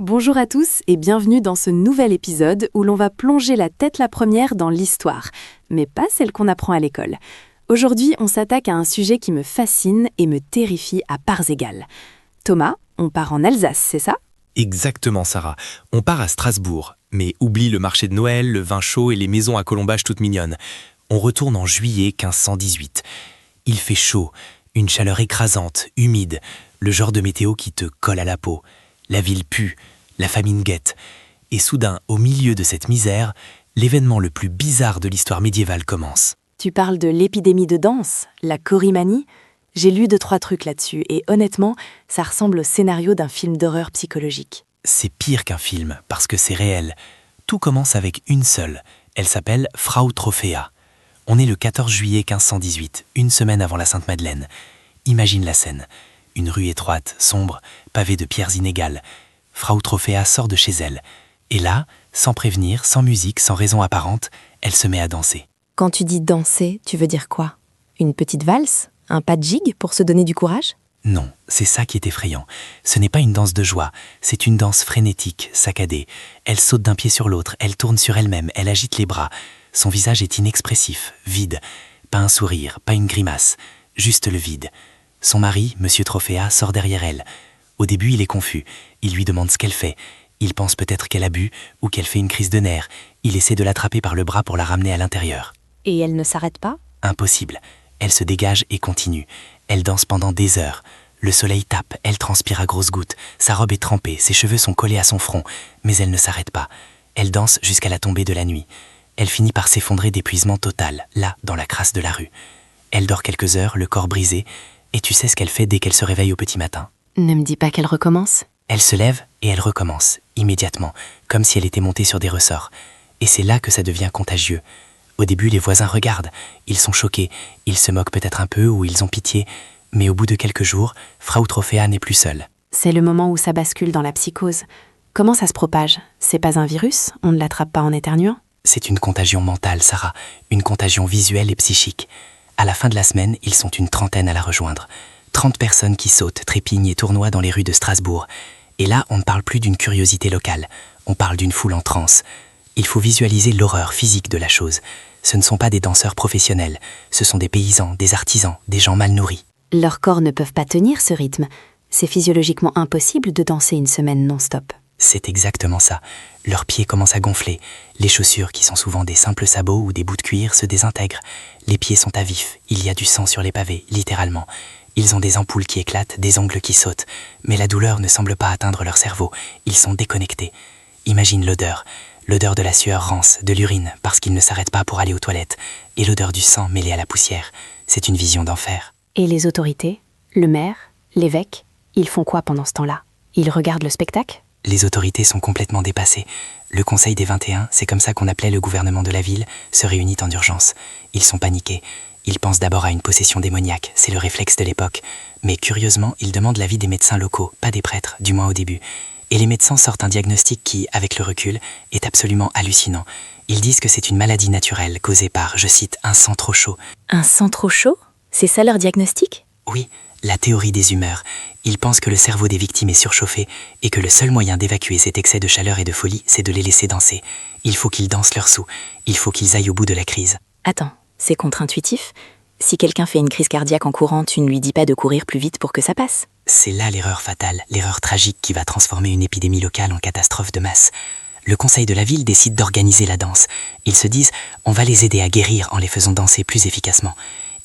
Bonjour à tous et bienvenue dans ce nouvel épisode où l'on va plonger la tête la première dans l'histoire, mais pas celle qu'on apprend à l'école. Aujourd'hui, on s'attaque à un sujet qui me fascine et me terrifie à parts égales. Thomas, on part en Alsace, c'est ça ? Exactement, Sarah. On part à Strasbourg, mais oublie le marché de Noël, le vin chaud et les maisons à colombage toutes mignonnes. On retourne en juillet 1518. Il fait chaud, une chaleur écrasante, humide, le genre de météo qui te colle à la peau. La ville pue, la famine guette. Et soudain, au milieu de cette misère, l'événement le plus bizarre de l'histoire médiévale commence. Tu parles de l'épidémie de danse, la chorimanie ? J'ai lu 2-3 trucs là-dessus et honnêtement, ça ressemble au scénario d'un film d'horreur psychologique. C'est pire qu'un film, parce que c'est réel. Tout commence avec une seule. Elle s'appelle Frau Tropea. On est le 14 juillet 1518, une semaine avant la Sainte-Madeleine. Imagine la scène. Une rue étroite, sombre, pavée de pierres inégales. Frau Tropea sort de chez elle. Et là, sans prévenir, sans musique, sans raison apparente, elle se met à danser. Quand tu dis danser, tu veux dire quoi ? Une petite valse ? Un pas de gigue pour se donner du courage ? Non, c'est ça qui est effrayant. Ce n'est pas une danse de joie, c'est une danse frénétique, saccadée. Elle saute d'un pied sur l'autre, elle tourne sur elle-même, elle agite les bras. Son visage est inexpressif, vide. Pas un sourire, pas une grimace, juste le vide. Son mari, Monsieur Tropea, sort derrière elle. Au début, il est confus. Il lui demande ce qu'elle fait. Il pense peut-être qu'elle a bu ou qu'elle fait une crise de nerfs. Il essaie de l'attraper par le bras pour la ramener à l'intérieur. Et elle ne s'arrête pas ? Impossible. Elle se dégage et continue. Elle danse pendant des heures. Le soleil tape, elle transpire à grosses gouttes. Sa robe est trempée, ses cheveux sont collés à son front. Mais elle ne s'arrête pas. Elle danse jusqu'à la tombée de la nuit. Elle finit par s'effondrer d'épuisement total, là, dans la crasse de la rue. Elle dort quelques heures, le corps brisé. Et tu sais ce qu'elle fait dès qu'elle se réveille au petit matin ? Ne me dis pas qu'elle recommence ? Elle se lève et elle recommence, immédiatement, comme si elle était montée sur des ressorts. Et c'est là que ça devient contagieux. Au début, les voisins regardent. Ils sont choqués. Ils se moquent peut-être un peu ou ils ont pitié. Mais au bout de quelques jours, Frau Tropea n'est plus seule. C'est le moment où ça bascule dans la psychose. Comment ça se propage ? C'est pas un virus ? On ne l'attrape pas en éternuant ? C'est une contagion mentale, Sarah. Une contagion visuelle et psychique. À la fin de la semaine, ils sont une trentaine à la rejoindre. 30 personnes qui sautent, trépignent et tournoient dans les rues de Strasbourg. Et là, on ne parle plus d'une curiosité locale. On parle d'une foule en transe. Il faut visualiser l'horreur physique de la chose. Ce ne sont pas des danseurs professionnels. Ce sont des paysans, des artisans, des gens mal nourris. Leurs corps ne peuvent pas tenir ce rythme. C'est physiologiquement impossible de danser une semaine non-stop. C'est exactement ça. Leurs pieds commencent à gonfler. Les chaussures, qui sont souvent des simples sabots ou des bouts de cuir, se désintègrent. Les pieds sont à vif. Il y a du sang sur les pavés, littéralement. Ils ont des ampoules qui éclatent, des ongles qui sautent. Mais la douleur ne semble pas atteindre leur cerveau. Ils sont déconnectés. Imagine l'odeur. L'odeur de la sueur rance, de l'urine, parce qu'ils ne s'arrêtent pas pour aller aux toilettes. Et l'odeur du sang mêlé à la poussière. C'est une vision d'enfer. Et les autorités ? Le maire ? L'évêque ? Ils font quoi pendant ce temps-là ? Ils regardent le spectacle ? Les autorités sont complètement dépassées. Le Conseil des 21, c'est comme ça qu'on appelait le gouvernement de la ville, se réunit en urgence. Ils sont paniqués. Ils pensent d'abord à une possession démoniaque, c'est le réflexe de l'époque. Mais curieusement, ils demandent l'avis des médecins locaux, pas des prêtres, du moins au début. Et les médecins sortent un diagnostic qui, avec le recul, est absolument hallucinant. Ils disent que c'est une maladie naturelle causée par, je cite, un sang trop chaud. Un sang trop chaud ? C'est ça leur diagnostic ? Oui, la théorie des humeurs. Ils pensent que le cerveau des victimes est surchauffé et que le seul moyen d'évacuer cet excès de chaleur et de folie, c'est de les laisser danser. Il faut qu'ils dansent leur sou. Il faut qu'ils aillent au bout de la crise. Attends, c'est contre-intuitif ? Si quelqu'un fait une crise cardiaque en courant, tu ne lui dis pas de courir plus vite pour que ça passe ? C'est là l'erreur fatale, l'erreur tragique qui va transformer une épidémie locale en catastrophe de masse. Le conseil de la ville décide d'organiser la danse. Ils se disent, on va les aider à guérir en les faisant danser plus efficacement.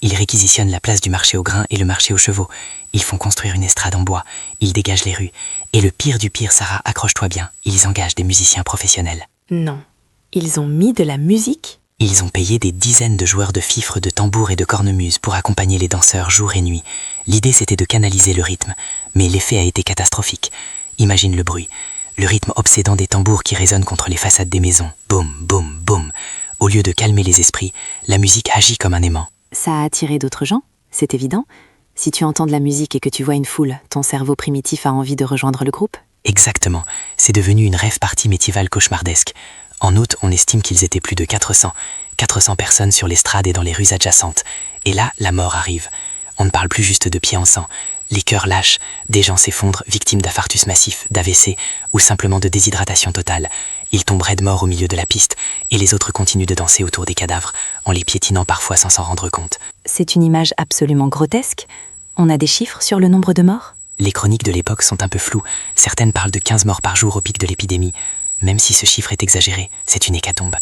Ils réquisitionnent la place du marché aux grains et le marché aux chevaux. Ils font construire une estrade en bois. Ils dégagent les rues. Et le pire du pire, Sarah, accroche-toi bien, ils engagent des musiciens professionnels. Non. Ils ont mis de la musique ? Ils ont payé des dizaines de joueurs de fifres, de tambours et de cornemuses pour accompagner les danseurs jour et nuit. L'idée, c'était de canaliser le rythme. Mais l'effet a été catastrophique. Imagine le bruit. Le rythme obsédant des tambours qui résonnent contre les façades des maisons. Boum, boum, boum. Au lieu de calmer les esprits, la musique agit comme un aimant. Ça a attiré d'autres gens, c'est évident. Si tu entends de la musique et que tu vois une foule, ton cerveau primitif a envie de rejoindre le groupe ? Exactement. C'est devenu une rave-party médiévale cauchemardesque. En août, on estime qu'ils étaient plus de 400. 400 personnes sur l'estrade et dans les rues adjacentes. Et là, la mort arrive. On ne parle plus juste de pieds en sang. Les cœurs lâchent, des gens s'effondrent, victimes d'infarctus massif, d'AVC ou simplement de déshydratation totale. Ils tombent raides morts au milieu de la piste et les autres continuent de danser autour des cadavres, en les piétinant parfois sans s'en rendre compte. C'est une image absolument grotesque. On a des chiffres sur le nombre de morts? Les chroniques de l'époque sont un peu floues. Certaines parlent de 15 morts par jour au pic de l'épidémie. Même si ce chiffre est exagéré, c'est une hécatombe.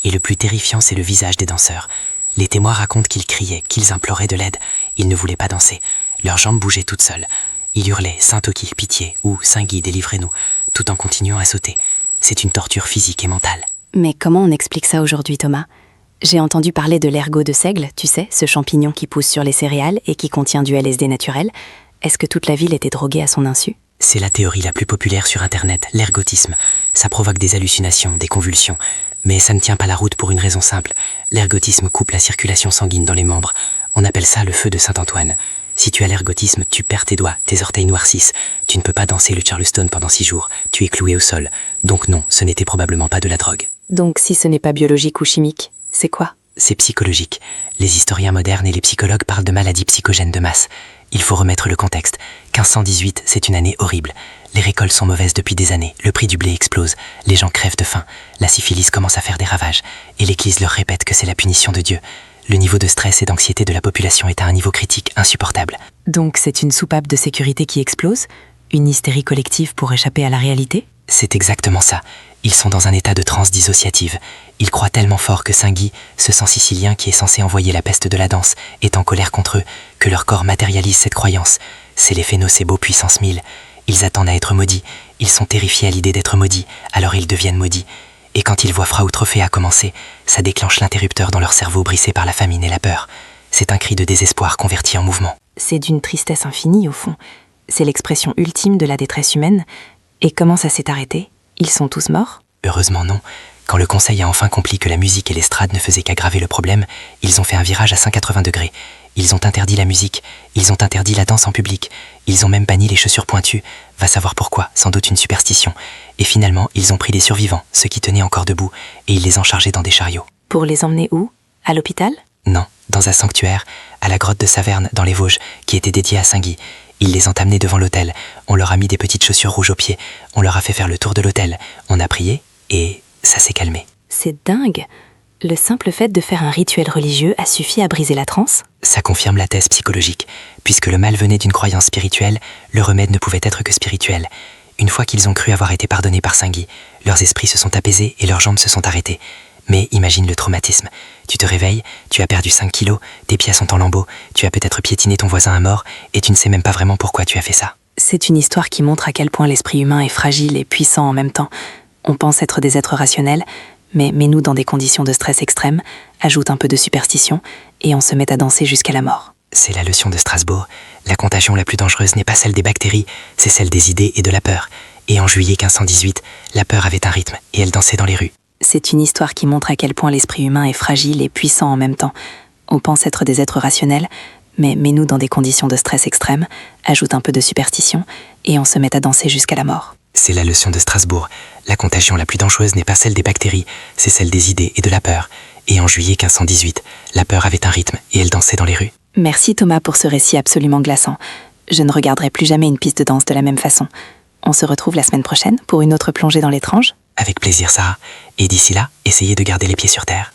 Et le plus terrifiant, c'est le visage des danseurs. Les témoins racontent qu'ils criaient, qu'ils imploraient de l'aide. Ils ne voulaient pas danser. Leurs jambes bougeaient toutes seules. Ils hurlaient « Saint-Toki, pitié » ou « Saint-Guy, délivrez-nous », tout en continuant à sauter. C'est une torture physique et mentale. Mais comment on explique ça aujourd'hui, Thomas? J'ai entendu parler de l'ergot de seigle, tu sais, ce champignon qui pousse sur les céréales et qui contient du LSD naturel. Est-ce que toute la ville était droguée à son insu? C'est la théorie la plus populaire sur Internet, l'ergotisme. Ça provoque des hallucinations, des convulsions. Mais ça ne tient pas la route pour une raison simple. L'ergotisme coupe la circulation sanguine dans les membres. On appelle ça le feu de Saint-Antoine. Si tu as l'ergotisme, tu perds tes doigts, tes orteils noircissent. Tu ne peux pas danser le Charleston pendant 6 jours. Tu es cloué au sol. Donc non, ce n'était probablement pas de la drogue. Donc si ce n'est pas biologique ou chimique, c'est quoi? C'est psychologique. Les historiens modernes et les psychologues parlent de maladies psychogènes de masse. Il faut remettre le contexte. 1518, c'est une année horrible. Les récoltes sont mauvaises depuis des années, le prix du blé explose, les gens crèvent de faim, la syphilis commence à faire des ravages, et l'Église leur répète que c'est la punition de Dieu. Le niveau de stress et d'anxiété de la population est à un niveau critique insupportable. Donc c'est une soupape de sécurité qui explose? Une hystérie collective pour échapper à la réalité? C'est exactement ça. Ils sont dans un état de transe dissociative. Ils croient tellement fort que Saint-Guy, ce sang sicilien qui est censé envoyer la peste de la danse, est en colère contre eux, que leur corps matérialise cette croyance. C'est l'effet nocebo puissance 1000. Ils attendent à être maudits. Ils sont terrifiés à l'idée d'être maudits, alors ils deviennent maudits. Et quand ils voient Frau Trophéa commencer, ça déclenche l'interrupteur dans leur cerveau brisé par la famine et la peur. C'est un cri de désespoir converti en mouvement. C'est d'une tristesse infinie au fond. C'est l'expression ultime de la détresse humaine. Et comment ça s'est arrêté? Ils sont tous morts? Heureusement non. Quand le conseil a enfin compris que la musique et l'estrade ne faisaient qu'aggraver le problème, ils ont fait un virage à 180 degrés. Ils ont interdit la musique, ils ont interdit la danse en public, ils ont même banni les chaussures pointues. Va savoir pourquoi, sans doute une superstition. Et finalement, ils ont pris les survivants, ceux qui tenaient encore debout, et ils les ont chargés dans des chariots. Pour les emmener où? À l'hôpital? Non, dans un sanctuaire, à la grotte de Saverne, dans les Vosges, qui était dédiée à Saint-Guy. Ils les ont amenés devant l'autel, on leur a mis des petites chaussures rouges aux pieds, on leur a fait faire le tour de l'autel, on a prié, et ça s'est calmé. C'est dingue! Le simple fait de faire un rituel religieux a suffi à briser la transe? Ça confirme la thèse psychologique. Puisque le mal venait d'une croyance spirituelle, le remède ne pouvait être que spirituel. Une fois qu'ils ont cru avoir été pardonnés par Saint-Guy, leurs esprits se sont apaisés et leurs jambes se sont arrêtées. Mais imagine le traumatisme. Tu te réveilles, tu as perdu 5 kilos, tes pieds sont en lambeaux, tu as peut-être piétiné ton voisin à mort et tu ne sais même pas vraiment pourquoi tu as fait ça. C'est une histoire qui montre à quel point l'esprit humain est fragile et puissant en même temps. On pense être des êtres rationnels, mais mets-nous dans des conditions de stress extrême, ajoute un peu de superstition, et on se met à danser jusqu'à la mort. C'est la leçon de Strasbourg. La contagion la plus dangereuse n'est pas celle des bactéries, c'est celle des idées et de la peur. Et en juillet 1518, la peur avait un rythme, et elle dansait dans les rues. C'est une histoire qui montre à quel point l'esprit humain est fragile et puissant en même temps. On pense être des êtres rationnels, mais mets-nous dans des conditions de stress extrême, ajoute un peu de superstition, et on se met à danser jusqu'à la mort. C'est la leçon de Strasbourg. La contagion la plus dangereuse n'est pas celle des bactéries, c'est celle des idées et de la peur. Et en juillet 1518, la peur avait un rythme et elle dansait dans les rues. Merci Thomas pour ce récit absolument glaçant. Je ne regarderai plus jamais une piste de danse de la même façon. On se retrouve la semaine prochaine pour une autre plongée dans l'étrange. Avec plaisir, Sarah. Et d'ici là, essayez de garder les pieds sur terre.